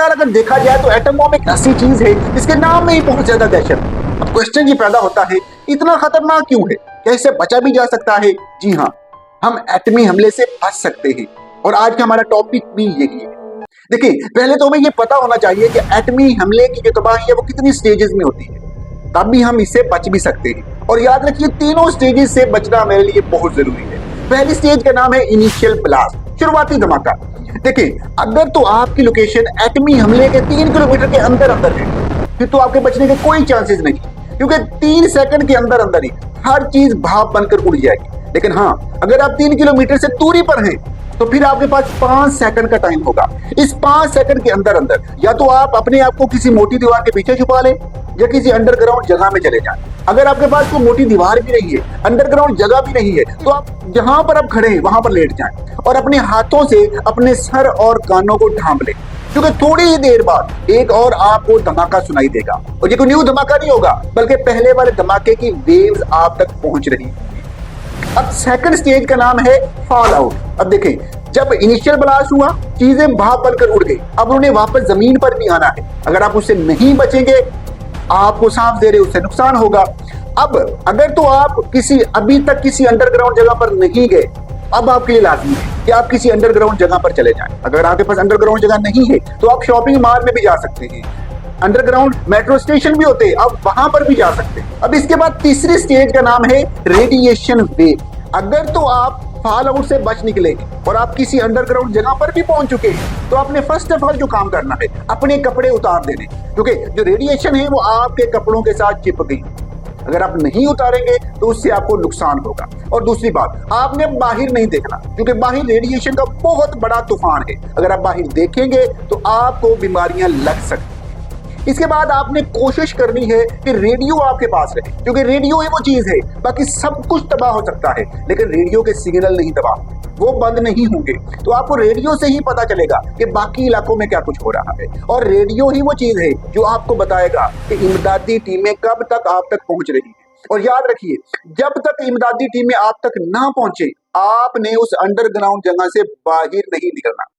Overall अगर देखा जाए तो एटम बॉम्ब एक ऐसी चीज है जिसके नाम में ही बहुत ज्यादा दहशत है। अब क्वेश्चन ये पैदा होता है, इतना खतरनाक क्यों है? क्या इससे बचा भी जा सकता है? जी हाँ, हम एटमी हमले से बच सकते हैं और आज का हमारा टॉपिक भी यही है। देखिए, पहले तो हमें ये पता होना चाहिए कि एटमी हमले की जो तबाही है वो कितनी स्टेजेस में होती है, तब भी हम इससे बच भी सकते हैं। और याद रखिए, तीनों स्टेजेस से बचना मेरे लिए बहुत जरूरी है। पहली स्टेज का नाम है इनिशियल ब्लास्ट, शुरुआती धमाका। देखिए, अगर तो आपकी लोकेशन एटमी हमले के 3 किलोमीटर के अंदर अंदर है, फिर तो आपके बचने के कोई चांसेस नहीं, क्योंकि 3 सेकंड के अंदर अंदर ही हर चीज भाप बनकर उड़ जाएगी। लेकिन हाँ, अगर आप 3 किलोमीटर से दूरी पर हैं तो फिर आपके पास 5 सेकंड का टाइम होगा। इस 5 सेकंड के अंदर अंदर या तो आप अपने आप को किसी मोटी दीवार के पीछे छुपा लें या किसी अंडरग्राउंड जगह में चले जाएं। अगर आपके पास कोई मोटी दीवार भी नहीं है, अंडरग्राउंड जगह भी नहीं है, तो आप जहां पर आप खड़े हैं वहां पर लेट जाएं और अपने हाथों से अपने सर और कानों को ढांप लें, क्योंकि थोड़ी ही देर बाद एक और आपको धमाका सुनाई देगा। और ये कोई न्यू धमाका नहीं होगा, बल्कि पहले वाले धमाके की वेव्स आप तक पहुंच रही है। अब सेकंड स्टेज का नाम है फॉल आउट। अब देखें, जब इनिशियल ब्लास्ट हुआ, चीजें भाप बनकर उड़ गई, अब उन्हें वापस जमीन पर भी आना है। अगर आप उससे नहीं बचेंगे, आपको सांस दे रहे उससे नुकसान होगा। अब अगर तो आप अभी तक किसी अंडरग्राउंड जगह पर नहीं गए, अब आपके लिए लाजमी है कि आप किसी अंडरग्राउंड जगह पर चले जाएं। अगर आपके पास अंडरग्राउंड जगह नहीं है तो आप शॉपिंग मॉल में भी जा सकते हैं, अंडरग्राउंड मेट्रो स्टेशन भी होते हैं, आप वहां पर भी जा सकते हैं। अब इसके बाद तीसरी स्टेज का नाम है रेडिएशन वेव। अगर तो आप फॉल आउट से बच निकलेंगे और आप किसी अंडरग्राउंड जगह पर भी पहुंच चुके हैं, तो आपने फर्स्ट ऑफ ऑल जो काम करना है, अपने कपड़े उतार देने, क्योंकि जो रेडिएशन है वो आपके कपड़ों के साथ चिपक गई। अगर आप नहीं उतारेंगे तो उससे आपको नुकसान होगा। और दूसरी बात, आपने बाहर नहीं देखना, क्योंकि बाहर रेडिएशन का बहुत बड़ा तूफान है। अगर आप बाहर देखेंगे तो आपको बीमारियां लग सकती हैं। इसके बाद आपने कोशिश करनी है कि रेडियो आपके पास रहे, क्योंकि रेडियो ही वो चीज है, बाकी सब कुछ तबाह हो सकता है लेकिन रेडियो के सिग्नल नहीं तबाह, वो बंद नहीं होंगे। तो आपको रेडियो से ही पता चलेगा कि बाकी इलाकों में क्या कुछ हो रहा है, और रेडियो ही वो चीज है जो आपको बताएगा कि इमदादी टीमें कब तक आप तक पहुंच रही है। और याद रखिए, जब तक इमदादी टीमें आप तक ना पहुंचे, आपने उस अंडरग्राउंड जगह से बाहर नहीं निकलना।